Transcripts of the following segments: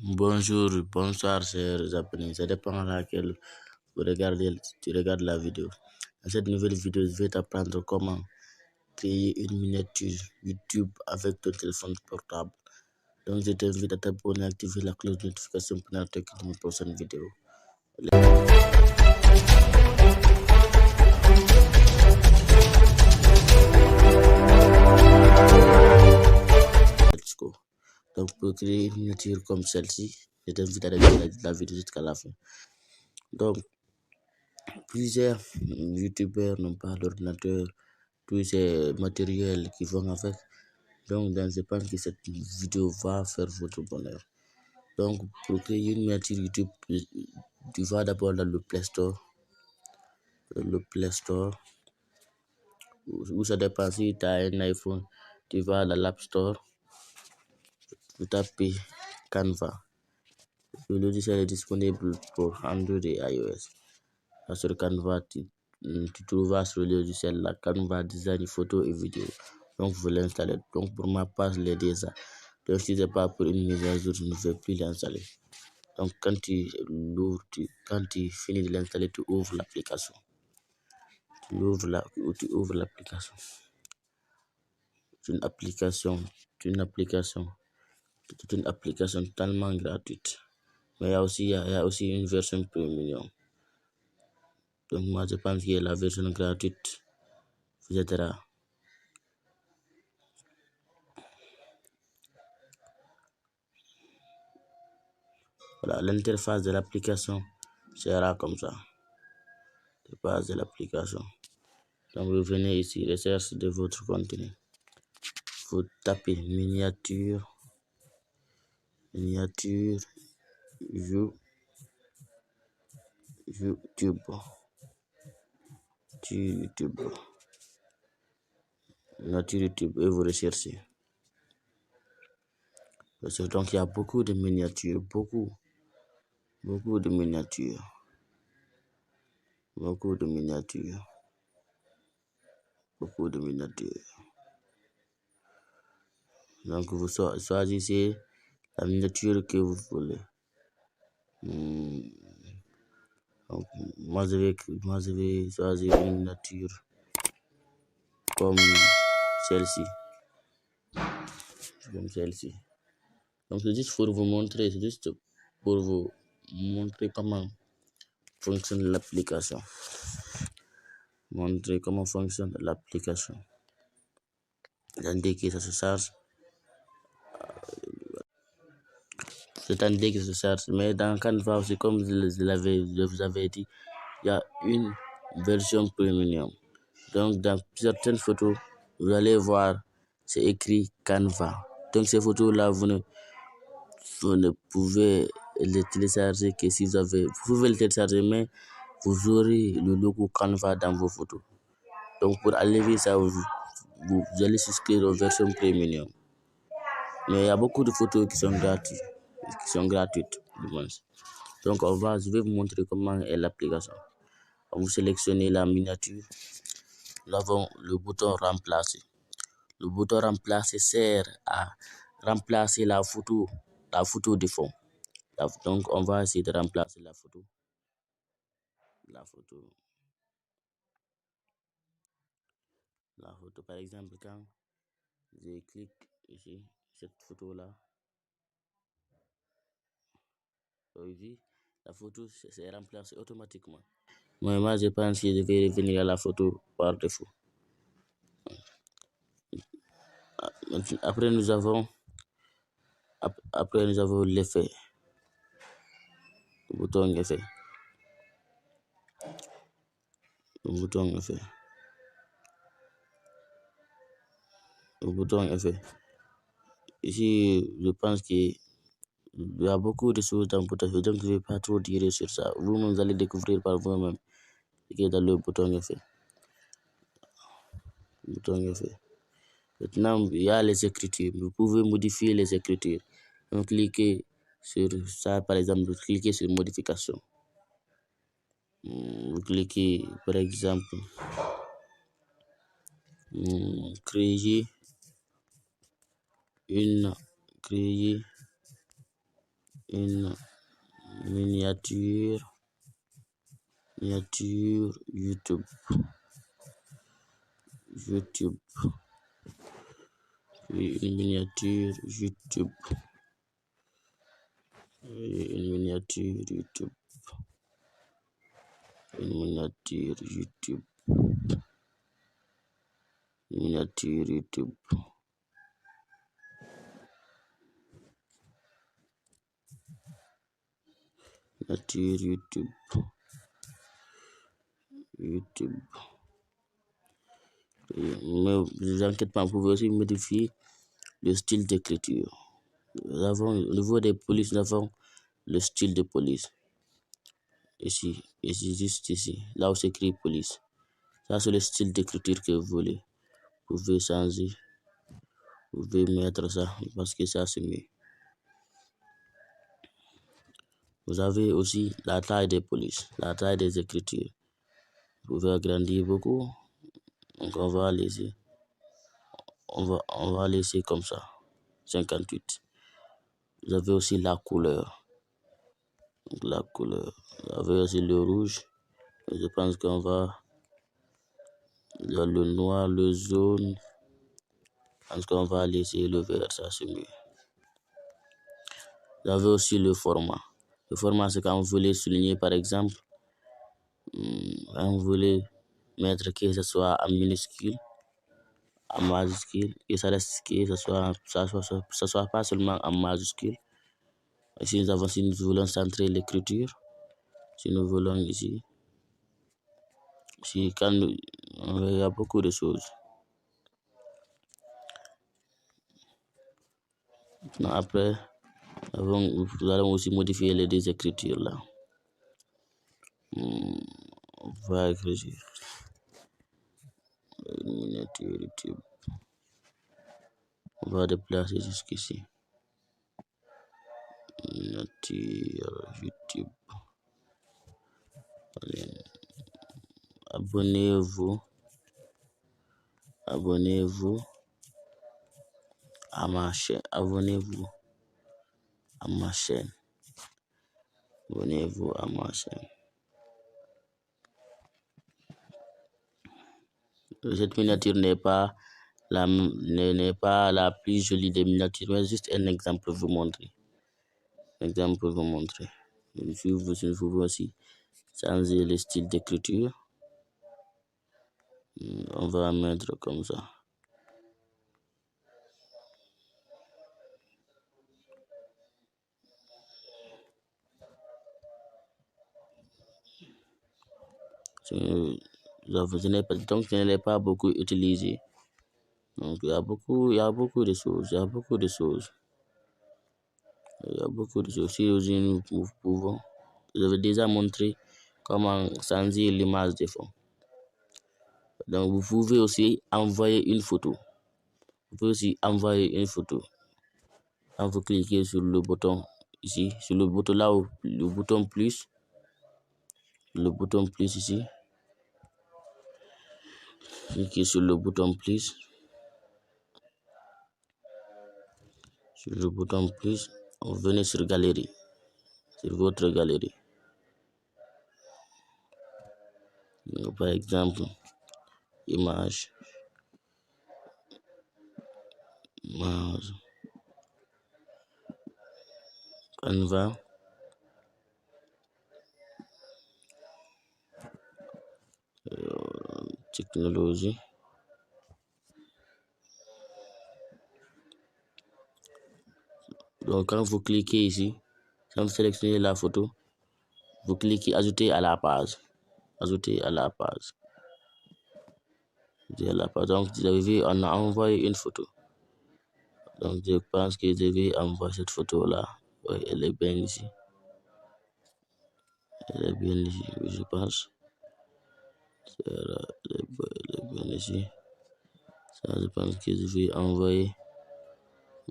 Bonjour, bonsoir, chers abonnés. Ça dépend à laquelle tu regardes la vidéo. Dans cette nouvelle vidéo, je vais t'apprendre comment créer une miniature YouTube avec ton téléphone portable. Donc, je t'invite à t'abonner et activer la cloche de notification pour ne rater aucune prochaine vidéo. Let's go. Donc, pour créer une miniature comme celle-ci, je t'invite à regarder la vidéo jusqu'à la fin. Donc, plusieurs youtubeurs n'ont pas l'ordinateur, tous ces matériels qui vont avec. Donc, je pense que cette vidéo va faire votre bonheur. Donc, pour créer une miniature YouTube, tu vas d'abord dans le Play Store. Où ça dépend si tu as un iPhone, tu vas dans l'App Store, tu tapes Canva. Le logiciel est disponible pour Android et iOS. Sur Canva, tu trouveras sur le logiciel la Canva Design photo et vidéo. Donc, vous l'installez. Donc, pour ma part, je l'ai déjà. Donc, si ce n'est pas pour une mise à jour, je ne vais plus l'installer. Donc, quand tu finis de l'installer, tu ouvres l'application. Tu ouvres l'application. C'est une application totalement gratuite. Mais il y a aussi une version premium. Donc, moi, je pense que la version gratuite vous aidera. Voilà, l'interface de l'application sera comme ça. L'interface de l'application. Donc, vous venez ici, recherche de votre contenu. Vous tapez miniature YouTube. Miniature YouTube et vous recherchez. Donc, il y a beaucoup de miniatures, beaucoup de miniatures. Donc, vous choisissez la miniature que vous voulez. Donc, moi, je vais choisir une miniature comme celle-ci. Donc, c'est juste pour vous montrer, comment fonctionne l'application. Attendez que ça se charge. Mais dans Canva aussi, comme je vous avais dit, il y a une version premium. Donc, dans certaines photos, vous allez voir, c'est écrit Canva. Donc, ces photos-là, vous ne pouvez les télécharger que si vous pouvez les télécharger, mais vous aurez le logo Canva dans vos photos. Donc, pour enlever ça, vous allez souscrire aux versions premium. Mais il y a beaucoup de photos qui sont gratuites. Donc, je vais vous montrer comment est l'application. Vous sélectionnez la miniature. Nous avons le bouton remplacer. Le bouton remplacer sert à remplacer la photo de fond. Donc, on va essayer de remplacer la photo. Par exemple, quand je clique ici, cette photo-là, la photo s'est remplacée automatiquement. Moi, je pense que je vais revenir à la photo par défaut. Après, nous avons l'effet. Le bouton effet. Ici, je pense qu'il y a beaucoup de choses dans le bouton effet, donc je ne vais pas trop dire sur ça. Vous allez découvrir par vous-même ce qui est dans le bouton effet. Maintenant, il y a les écritures. Vous pouvez modifier les écritures. Donc, cliquez sur ça, par exemple, vous cliquez sur modification. Vous cliquez, par exemple, créer une miniature, YouTube, une miniature YouTube, une miniature YouTube, une miniature YouTube, miniature YouTube, miniature YouTube, YouTube. Mais vous inquiétez pas, vous pouvez aussi modifier le style d'écriture. Nous avons, au niveau des polices, nous avons le style de police. Ici, juste ici, là où c'est écrit police. Ça, c'est le style d'écriture que vous voulez. Vous pouvez changer, vous pouvez mettre ça parce que ça, c'est mieux. Vous avez aussi la taille des polices, la taille des écritures. Vous pouvez agrandir beaucoup. Donc, on va laisser comme ça, 58. Vous avez aussi la couleur. Donc, la couleur. Vous avez aussi le rouge. Je pense qu'on va le noir, le jaune. Je pense qu'on va laisser le vert, ça c'est mieux. Vous avez aussi le format. Le format, c'est quand vous voulez souligner, par exemple, quand vous voulez mettre que ce soit en minuscule, en majuscule, et ça reste que ce soit pas seulement en majuscule. Si nous voulons centrer l'écriture, si nous voulons ici, il y a beaucoup de choses. Maintenant, après, nous allons aussi modifier les deux écritures là. On va écrire une miniature YouTube. On va déplacer jusqu'ici. Miniature YouTube. Abonnez-vous à ma chaîne. Abonnez-vous à ma chaîne. Abonnez-vous à ma chaîne. Cette miniature n'est pas la plus jolie des miniatures, mais juste un exemple pour vous montrer. Ici, vous pouvez aussi changer le style d'écriture. On va mettre comme ça. Donc, je ne l'ai pas beaucoup utilisé. Donc, il y a beaucoup de choses. Si nous pouvons, je vais déjà montrer comment changer l'image de fond. Donc, vous pouvez aussi envoyer une photo. Quand vous cliquez sur le bouton ici, sur le bouton là où le bouton plus ici, cliquez sur le bouton plus, venez sur galerie, sur votre galerie. Donc, par exemple, image, Canva, technologie. Donc, quand vous cliquez ici, quand vous sélectionnez la photo, vous cliquez ajouter à la page. Donc, vous avez vu, on a envoyé une photo. Donc, je pense que je vais envoyer cette photo-là. Oui, elle est bien ici. Je pense. Elle est bien ici. Ça, je pense que je vais envoyer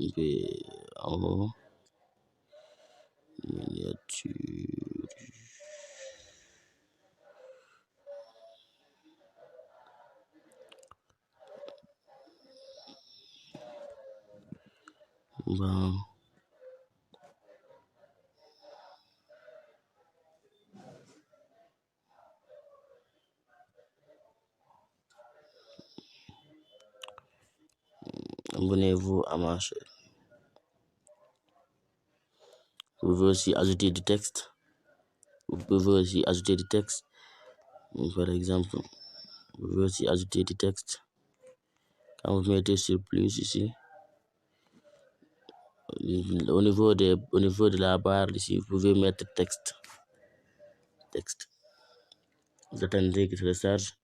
un peu en haut. Miniature. Bon. Abonnez-vous à ma chaîne. Vous pouvez aussi ajouter du texte. Par exemple, vous pouvez aussi ajouter du texte. Quand vous mettez sur plus ici, au niveau de la barre ici, vous pouvez mettre texte. Vous attendez que ça recharge.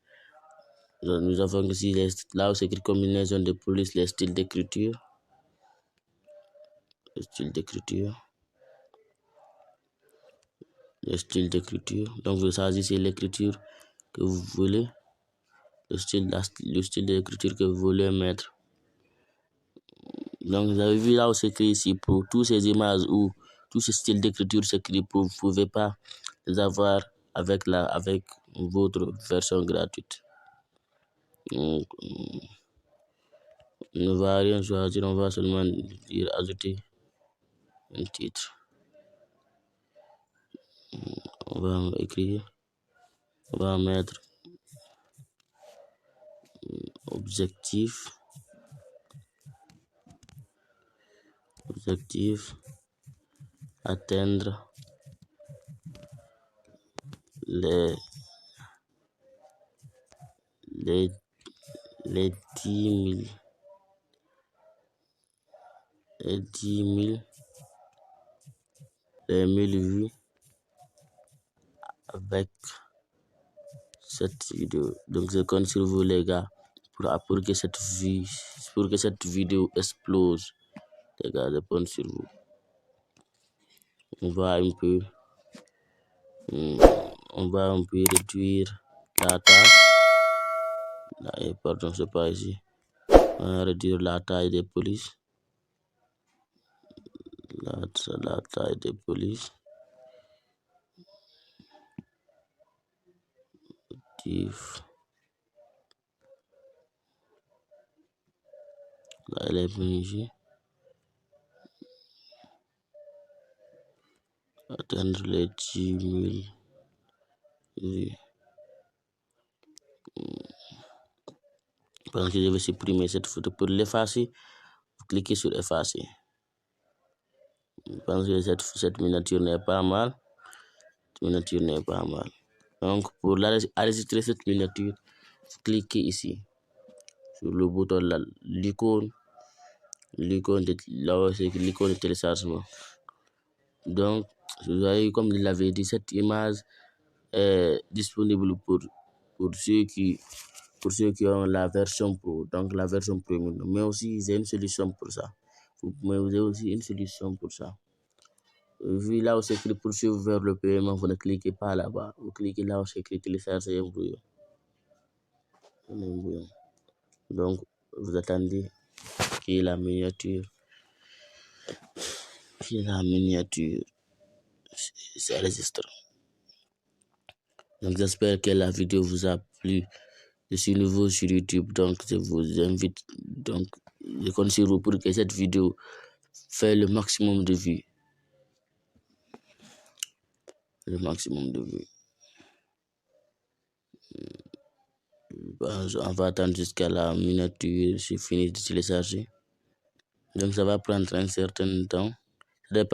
Nous avons ici là où c'est écrit combinaison de police, les styles d'écriture. Donc vous choisissez l'écriture que vous voulez, le style d'écriture que vous voulez mettre. Donc vous avez vu là où c'est écrit ici, pour tous ces images ou tous ces styles d'écriture s'écrit, vous ne pouvez pas les avoir avec votre version gratuite. Donc, on ne va rien choisir, on va seulement dire ajouter un titre. On va écrire, on va mettre objectif, atteindre les 10 000 vues avec cette vidéo. Donc je compte sur vous les gars pour que cette vidéo explose. Les gars, je compte sur vous. On va un peu réduire la taille. Pardon, c'est pas ici. On va réduire la taille des polices. La taille des polices. Là, elle est venue ici. Atteindre les 10 000 vues. Parce que je vais supprimer cette photo. Pour l'effacer, vous cliquez sur effacer. Je pense que cette miniature n'est pas mal. Donc pour enregistrer cette miniature, vous cliquez ici sur le bouton là, l'icône de téléchargement. Donc vous voyez, comme je l'avais dit, cette image est disponible pour ceux qui ont la version pro, donc la version premium. Mais aussi j'ai une solution pour ça. Vu là où c'est écrit poursuivre vers le paiement, vous ne cliquez pas là-bas. Vous cliquez là où c'est écrit télécharger un brouillon. Donc vous attendez que la miniature s'enregistre. Donc j'espère que la vidéo vous a plu. Je suis nouveau sur YouTube, donc je vous invite, je compte sur vous pour que cette vidéo fasse le maximum de vues. On va attendre jusqu'à la miniature c'est fini de télécharger. Donc ça va prendre un certain temps. Ça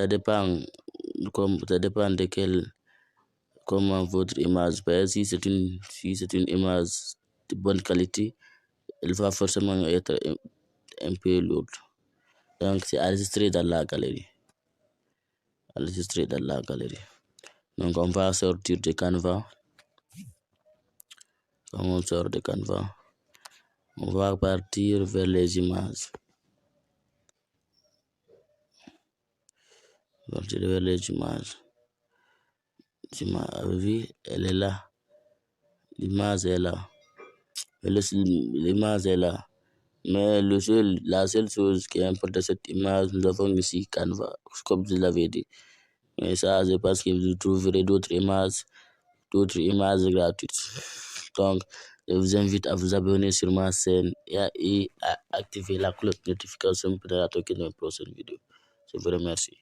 dépend de comment votre image pèse. Si c'est une image de bonne qualité, elle va forcément être un peu lourde. Donc c'est enregistré dans la galerie. Donc on va sortir de Canva. Quand on sort de Canva, on va partir vers les images. Oui, elle est là. L'image est là. Mais la seule chose qui est importante de cette image, nous avons ici Canva, comme je l'avais dit. Mais ça, je pense que vous trouverez d'autres images gratuites. Donc, je vous invite à vous abonner sur ma chaîne et à activer la cloche de notification pour être notifié de mes prochaines vidéos. Je vous remercie.